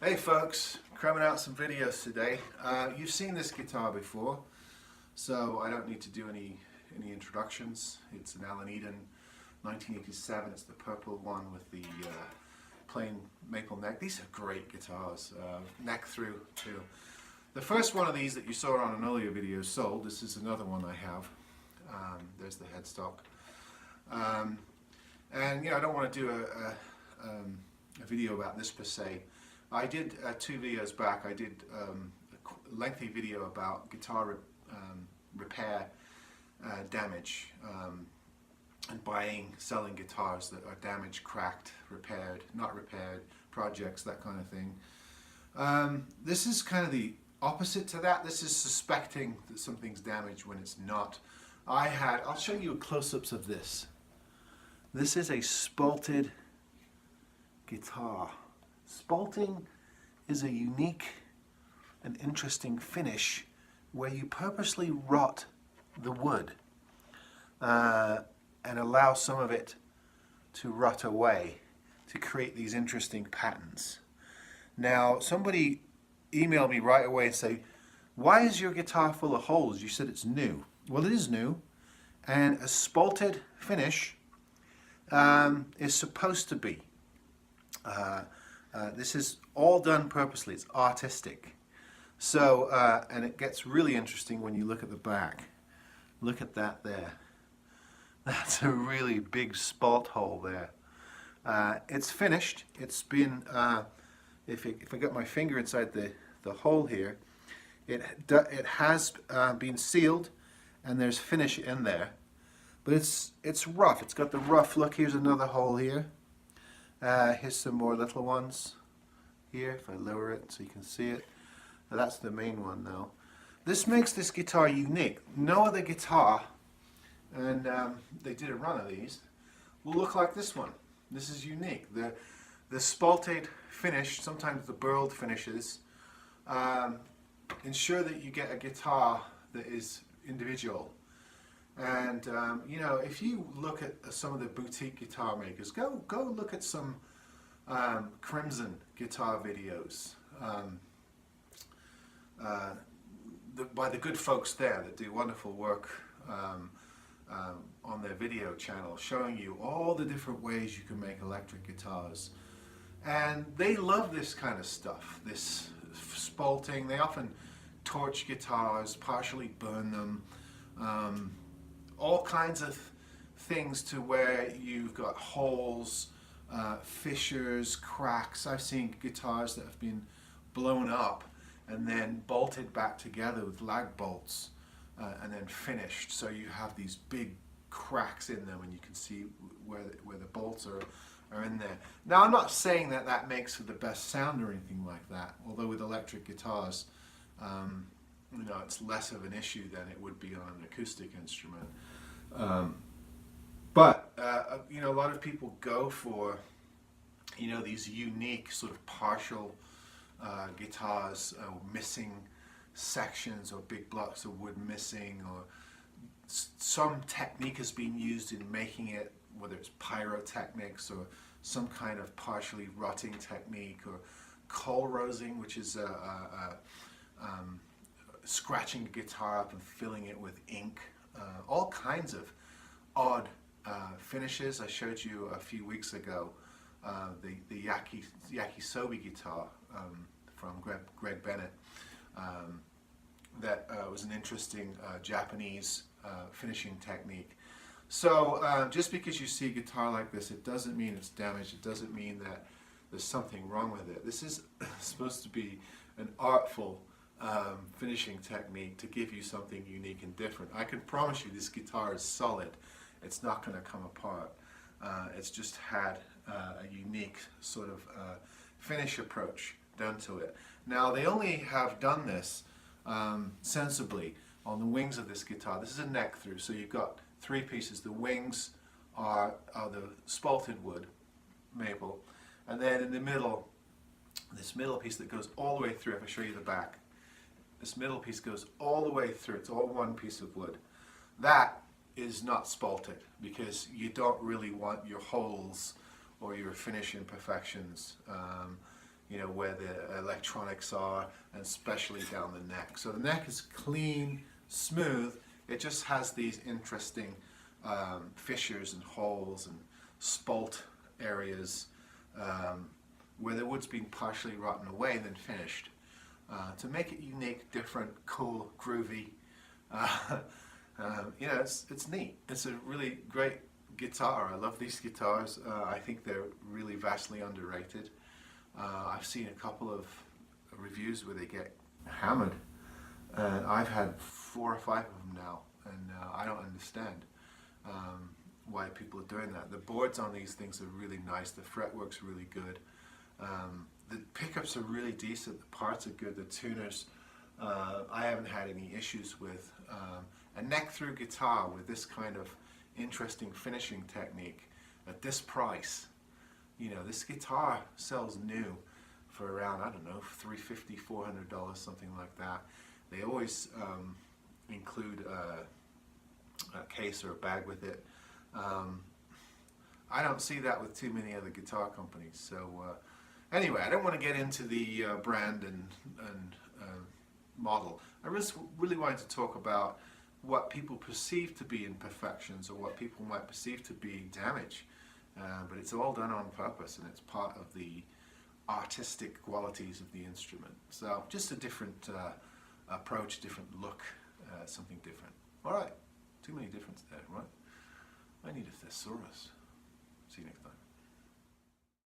Hey folks, cramming out some videos today. You've seen this guitar before, so I don't need to do any introductions. It's an Alan Eden 1987. It's the purple one with the plain maple neck. These are great guitars, neck through too. The first one of these that you saw on an earlier video sold. This is another one I have. There's the headstock. And you know, I don't want to do a video about this per se. I did 2 videos back. I did a lengthy video about guitar repair damage and buying, selling guitars that are damaged, cracked, repaired, not repaired, projects, that kind of thing. This is kind of the opposite to that. This is suspecting that something's damaged when it's not. I'll show you close-ups of this. This is a spalted guitar. Spalting is a unique and interesting finish where you purposely rot the wood and allow some of it to rot away to create these interesting patterns. Now, somebody emailed me right away and say, "Why is your guitar full of holes? You said it's new." Well, it is new, and a spalted finish is supposed to be. This is all done purposely. It's artistic. So, and it gets really interesting when you look at the back. Look at that there. That's a really big spalt hole there. It's finished. It's been, if I get my finger inside the hole here, it has been sealed, and there's finish in there. But it's rough. It's got the rough look. Here's another hole here. Here's some more little ones here, if I lower it so you can see it. Now, that's the main one now. This makes this guitar unique. No other guitar, and they did a run of these, will look like this one. This is unique. The spalted finish, sometimes the burled finishes, ensure that you get a guitar that is individual. And you know, if you look at some of the boutique guitar makers, go look at some Crimson guitar videos by the good folks there that do wonderful work on their video channel, showing you all the different ways you can make electric guitars. And they love this kind of stuff, this spalting. They often torch guitars, partially burn them. All kinds of things to where you've got holes, fissures, cracks. I've seen guitars that have been blown up and then bolted back together with lag bolts and then finished. So you have these big cracks in them, and you can see where the bolts are in there. Now, I'm not saying that that makes for the best sound or anything like that, although with electric guitars, you know, it's less of an issue than it would be on an acoustic instrument. But you know, a lot of people go for, you know, these unique sort of partial guitars, missing sections or big blocks of wood missing, or some technique has been used in making it, whether it's pyrotechnics or some kind of partially rotting technique, or coal rosing, which is scratching a guitar up and filling it with ink. All kinds of odd finishes. I showed you a few weeks ago the yakisobe guitar from Greg Bennett. That was an interesting Japanese finishing technique. So just because you see a guitar like this, it doesn't mean it's damaged. It doesn't mean that there's something wrong with it. This is supposed to be an artful finishing technique to give you something unique and different. I can promise you this guitar is solid. It's not going to come apart. It's just had a unique sort of finish approach done to it. Now, they only have done this sensibly on the wings of this guitar. This is a neck through, so you've got 3 pieces. The wings are the spalted wood, maple, and then in the middle, this middle piece that goes all the way through. If I show you the back, this middle piece goes all the way through. It's all one piece of wood. That is not spalted because you don't really want your holes or your finish imperfections. you know, where the electronics are, and especially down the neck. So the neck is clean, smooth. It just has these interesting fissures and holes and spalt areas where the wood's been partially rotten away and then finished to make it unique, different, cool, groovy. You know, it's neat. It's a really great guitar. I love these guitars. I think they're really vastly underrated. I've seen a couple of reviews where they get hammered, and I've had 4 or 5 of them now, and I don't understand why people are doing that. The boards on these things are really nice. The fretwork's really good. The pickups are really decent. The parts are good. The tuners, I haven't had any issues with. A neck-through guitar with this kind of interesting finishing technique at this price. You know, this guitar sells new for around, I don't know, $350, $400, something like that. They always include a case or a bag with it. I don't see that with too many other guitar companies. So anyway, I don't want to get into the brand and model. I just really wanted to talk about what people perceive to be imperfections or what people might perceive to be damage. But it's all done on purpose, and it's part of the artistic qualities of the instrument. So just a different approach, different look, something different. All right, too many difference there, right? I need a thesaurus. See you next time.